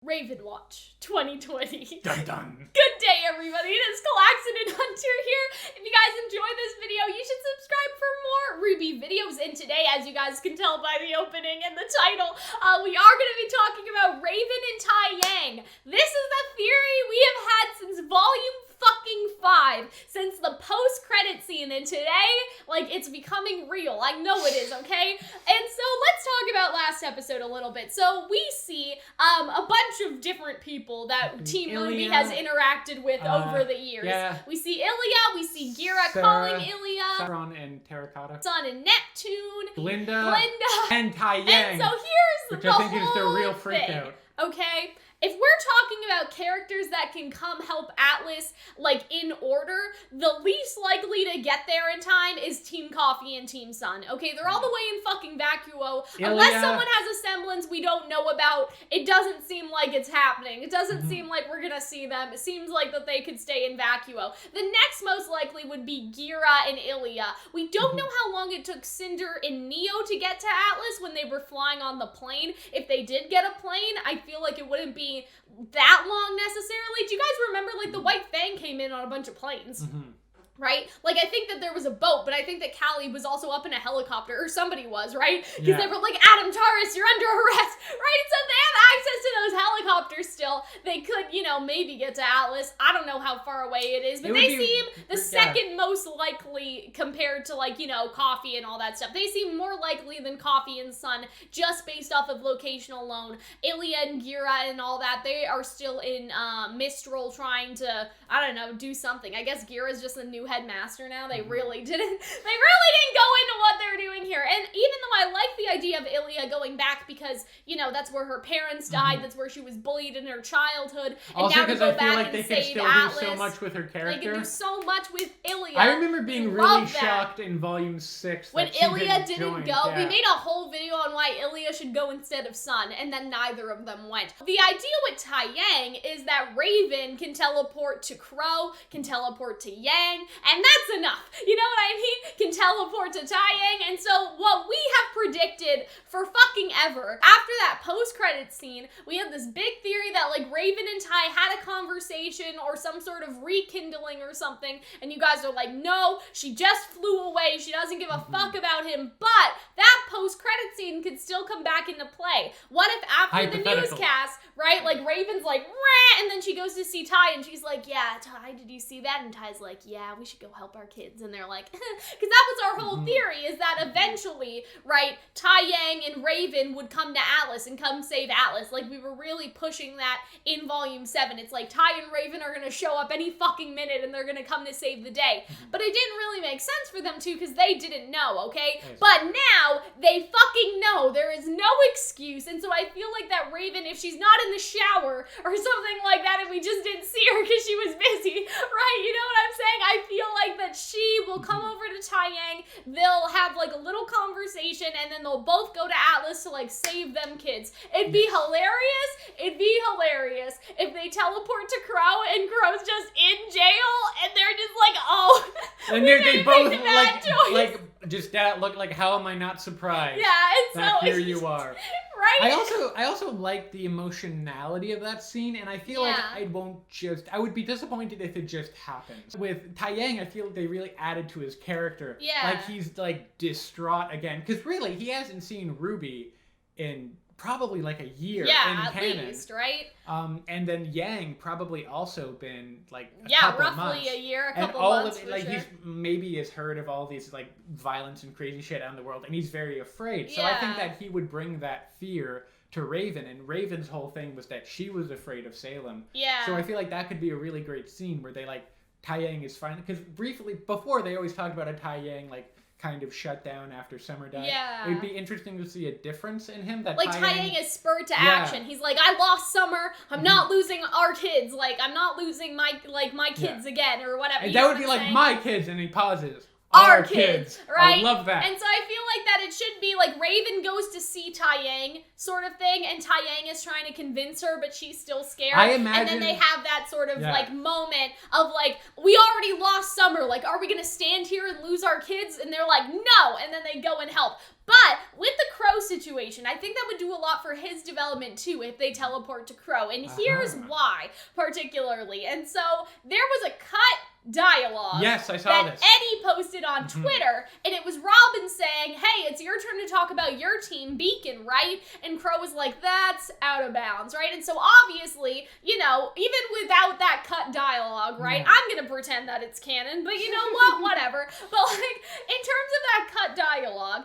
Raven Watch 2020. Dun dun. Good day, everybody. It is Calxiyn and Hunter here. If you guys enjoy this video, you should subscribe for more RWBY videos. And today, as you guys can tell by the opening and the title, we are going to be talking about Raven and Tai Yang. This is the theory we have had since volume fucking 5, since the post-credit scene, and today, like, it's becoming real. I know it is, okay? And so let's talk about last episode a little bit. So we see a bunch of different people that Team RWBY has interacted with over the years. Yeah. We see Ilya, we see Gira Sarah, calling Ilya, Saffron and Terracotta, Sun and Neptune, Glinda, and Tai Yang. And so here's which the I think is the whole real freak thing, out. okay? If we're talking about characters that can come help Atlas, like, in order, the least likely to get there in time is Team Coffee and Team Sun, okay? They're all the way in fucking Vacuo. Unless someone has a semblance we don't know about, it doesn't seem like it's happening. It doesn't seem like we're gonna see them. It seems like that they could stay in Vacuo. The next most likely would be Gira and Ilya. We don't know how long it took Cinder and Neo to get to Atlas when they were flying on the plane. If they did get a plane, I feel like it wouldn't be that long necessarily. Do you guys remember, like, the White Fang came in on a bunch of planes? Right? Like, I think that there was a boat, but I think that Callie was also up in a helicopter, or somebody was, right? Because they were like, Adam Taurus, you're under arrest, right? So if they have access to those helicopters still, they could, you know, maybe get to Atlas. I don't know how far away it is, but they seem the second most likely compared to, like, you know, Coffee and all that stuff. They seem more likely than Coffee and Sun, just based off of location alone. Ilya and Gira and all that, they are still in Mistral trying to, I don't know, do something. I guess Gira's just a new headmaster now. They really didn't go into what they're doing here. And even though I like the idea of Ilya going back because, you know, that's where her parents died, that's where she was bullied in her childhood, and also now to go I feel back like and they save can still Atlas, do so much with her character. they can do so much with Ilya. I remember being really shocked in volume 6 when that Ilya didn't go. Yeah. We made a whole video on why Ilya should go instead of Sun, and then neither of them went. The idea with Tai Yang is that Raven can teleport to Crow, can teleport to Yang, and that's enough. You know what I mean? Can teleport to Tai Yang. And so what we have predicted for fucking ever, after that post-credits scene, we have this big theory that, like, Raven and Tai had a conversation or some sort of rekindling or something, and you guys are like, no, she just flew away, she doesn't give a fuck about him. But that post-credit scene could still come back into play. What if after the newscast, right, like, Raven's like, rah, and then she goes to see Tai, and she's like, yeah, Tai, did you see that? And Tai's like, yeah, we should go help our kids. And they're like, because that was our whole theory, is that eventually, right, Tai Yang and Raven would come to Atlas and come save Atlas. Like, we were really pushing that in volume 7. It's like Tai and Raven are gonna show up any fucking minute and they're gonna come to save the day. But it didn't really make sense for them to, because they didn't know, okay? But now they fucking know. There is no excuse. And so I feel like that Raven, if she's not in the shower or something like that, and we just didn't see her because she was busy, right? You know what I'm saying? I feel like that she will come over to Tai Yang, they'll have, like, a little conversation, and then they'll both go to Atlas to, like, save them kids. It'd be hilarious. It'd be hilarious if they teleport to Crow and Crow's just in jail and they're just like, oh, and they both like just that look like, how am I not surprised? Yeah, and so here you are. Right? I also like the emotionality of that scene, and I feel like I would be disappointed if it just happened. With Tai Yang, I feel like they really added to his character. Yeah. Like, he's, like, distraught again, because really, he hasn't seen RWBY in probably like a year in at canon. least, right? And then Yang probably also been like a couple roughly months. A year, a couple and all months. Of it, like he's maybe has heard of all these like violence and crazy shit out in the world, and he's very afraid. So I think that he would bring that fear to Raven, and Raven's whole thing was that she was afraid of Salem. Yeah. So I feel like that could be a really great scene where they like Tai Yang is finally, because briefly before they always talked about a Tai Yang like kind of shut down after Summer died. Yeah. It'd be interesting to see a difference in him. That like Tai Yang is spurred to action. He's like, I lost Summer. I'm not losing our kids. Like, I'm not losing my kids again or whatever. And that would be like my kids, and he pauses. Our kids, right? I love that. And so I feel like that it should be like Raven goes to see Tai Yang sort of thing, and Tai Yang is trying to convince her, but she's still scared. I imagine, and then they have that sort of like moment of like, we already lost Summer. Like, are we gonna stand here and lose our kids? And they're like, no. And then they go and help. But with the Crow situation. I think that would do a lot for his development too if they teleport to Crow. And here's why, particularly. And so there was a cut dialogue yes, I saw that this. Eddie posted on Twitter, and it was Robin saying, hey, it's your turn to talk about your team, Beacon, right? And Crow was like, that's out of bounds, right? And so obviously, you know, even without that cut dialogue, right, I'm gonna pretend that it's canon, but you know what, whatever. But like, in terms of that cut dialogue,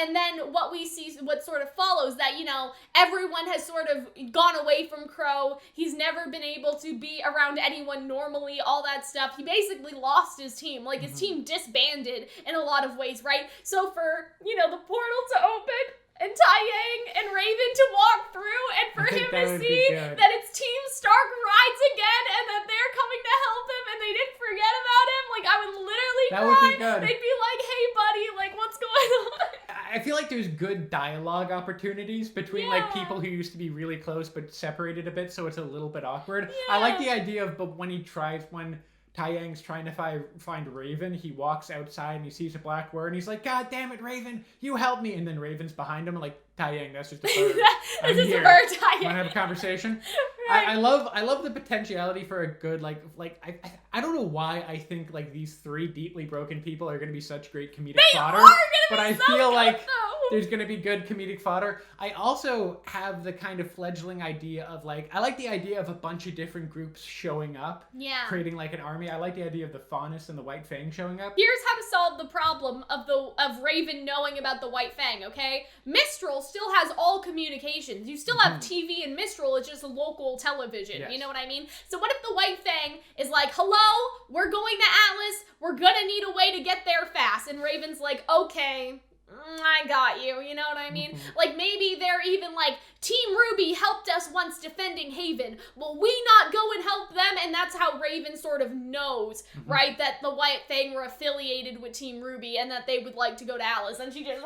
and then what we see, what sort of follows, that, you know, everyone has sort of gone away from Crow, he's never been able to be around anyone normally, all that stuff. He basically lost his team. Like, his team disbanded in a lot of ways, right? So for, you know, the portal to open and Taiyang and Raven to walk through and for him to see that it's Team Stark rides again and that they're coming to help him and they didn't forget about him, like, I would literally cry. Would be good. They'd be like, hey, buddy, like, what's going on? I feel like there's good dialogue opportunities between like people who used to be really close but separated a bit, so it's a little bit awkward. I like the idea of, but when Taiyang's trying to find Raven, he walks outside and he sees a black bird and he's like, God damn it, Raven, you help me. And then Raven's behind him like, Taiyang, that's just a bird. This is a bird, Taiyang. Want to have a conversation? Right. I love the potentiality for a good, I don't know why I think like these three deeply broken people are going to be such great comedic fodder. But I feel like there's going to be good comedic fodder. I also have the kind of fledgling idea of like, I like the idea of a bunch of different groups showing up. Yeah. Creating like an army. I like the idea of the Faunus and the White Fang showing up. Here's how to solve the problem of Raven knowing about the White Fang, okay? Mistral still has all communications. You still have TV and Mistral, it's just local television. Yes. You know what I mean? So what if the White Fang is like, hello, we're going to Atlas, we're gonna need a way to get there fast. And Raven's like, okay, I got you, you know what I mean? Like, maybe they're even like, Team RWBY helped us once defending Haven. Will we not go and help them? And that's how Raven sort of knows, right, that the White Fang were affiliated with Team RWBY and that they would like to go to Atlas. And she just,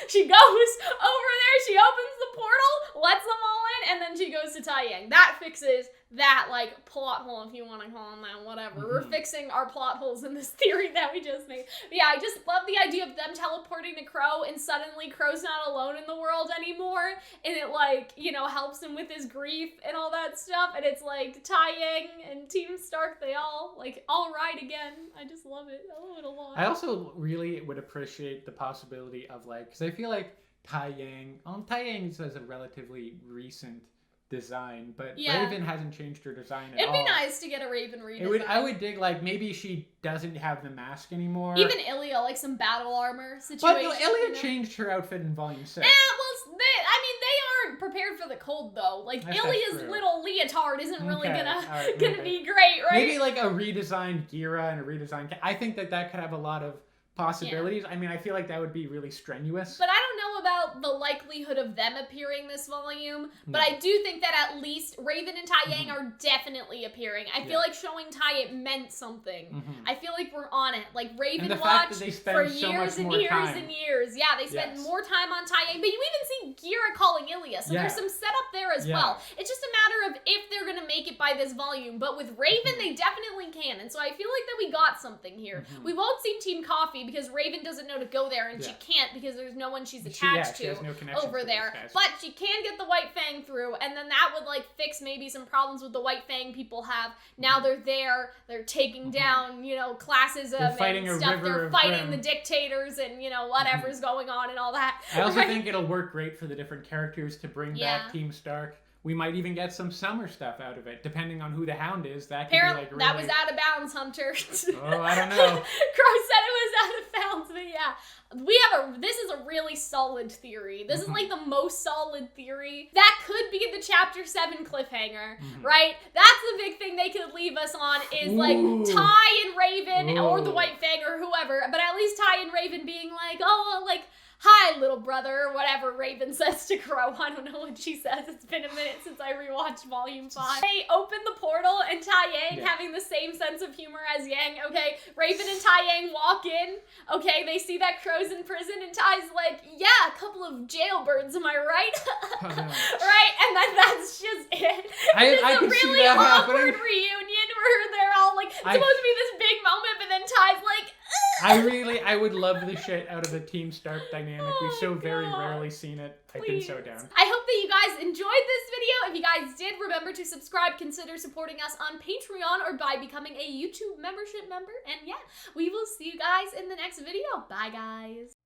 she goes over there, she opens the portal, lets them all in, and then she goes to Taiyang. That fixes that, like, plot hole, if you want to call them that, whatever. We're fixing our plot holes in this theory that we just made. But yeah, I just love the idea of them teleporting to Crow, and suddenly Crow's not alone in the world anymore, and it, like, you know, helps him with his grief and all that stuff, and it's, like, Taiyang and Team Stark, they all ride again. I just love it. I love it a lot. I also really would appreciate the possibility of, like, because I feel like Taiyang has a relatively recent design, but Raven hasn't changed her design at all. It'd be nice to get a Raven redesign. I would dig, like, maybe she doesn't have the mask anymore. Even Ilya, like some battle armor situation. But no, Ilya changed her outfit in Volume 6. Yeah, well, they aren't prepared for the cold, though. Like, Ilya's little leotard isn't really gonna be great, right? Maybe, like, a redesigned Gira and a redesigned... I think that could have a lot of possibilities. I mean, I feel like that would be really strenuous. But I don't know about the likelihood of them appearing this volume, but I do think that at least Raven and Taiyang are definitely appearing. I feel like showing Tai, it meant something. I feel like we're on it. Like, Raven watched for years and years and years. Yeah, they spend more time on Taiyang, but you even see Gira calling Ilya, so there's some setup there as well. It's just a matter of if they're gonna make it by this volume, but with Raven, they definitely can, and so I feel like that we got something here. We won't see Team Coffee because Raven doesn't know to go there, and she can't because there's no one she's attached to over there. But she can get the White Fang through, and then that would, like, fix maybe some problems with the White Fang people have. Now they're there, they're taking down, you know, classism and stuff. They're fighting the dictators and, you know, whatever's going on and all that. I also think it'll work great for the different characters to bring back Team Stark. We might even get some summer stuff out of it, depending on who the Hound is. That could be like really... That was out of bounds, Hunter. Oh, I don't know. Crow said it was out of bounds, but yeah. This is a really solid theory. This is like the most solid theory. That could be the Chapter 7 cliffhanger, right? That's the big thing they could leave us on is like Tai and Raven or the White Fang or whoever, but at least Tai and Raven being like, oh, like, hi, little brother, or whatever Raven says to Crow. I don't know what she says. It's been a minute since I rewatched Volume 5. They open the portal, and Taiyang having the same sense of humor as Yang, okay? Raven and Taiyang walk in, okay? They see that Crow's in prison, and Tai's like, yeah, a couple of jailbirds, am I right? Right? And then that's just it. It's a really awkward reunion where they're all like, supposed to be this big moment, but then Tai's like, ugh! I would love the shit out of a Team Stark dynamic. We've so very rarely seen it. I've been so down. I hope that you guys enjoyed this video. If you guys did, remember to subscribe, consider supporting us on Patreon or by becoming a YouTube membership member. And yeah, we will see you guys in the next video. Bye, guys.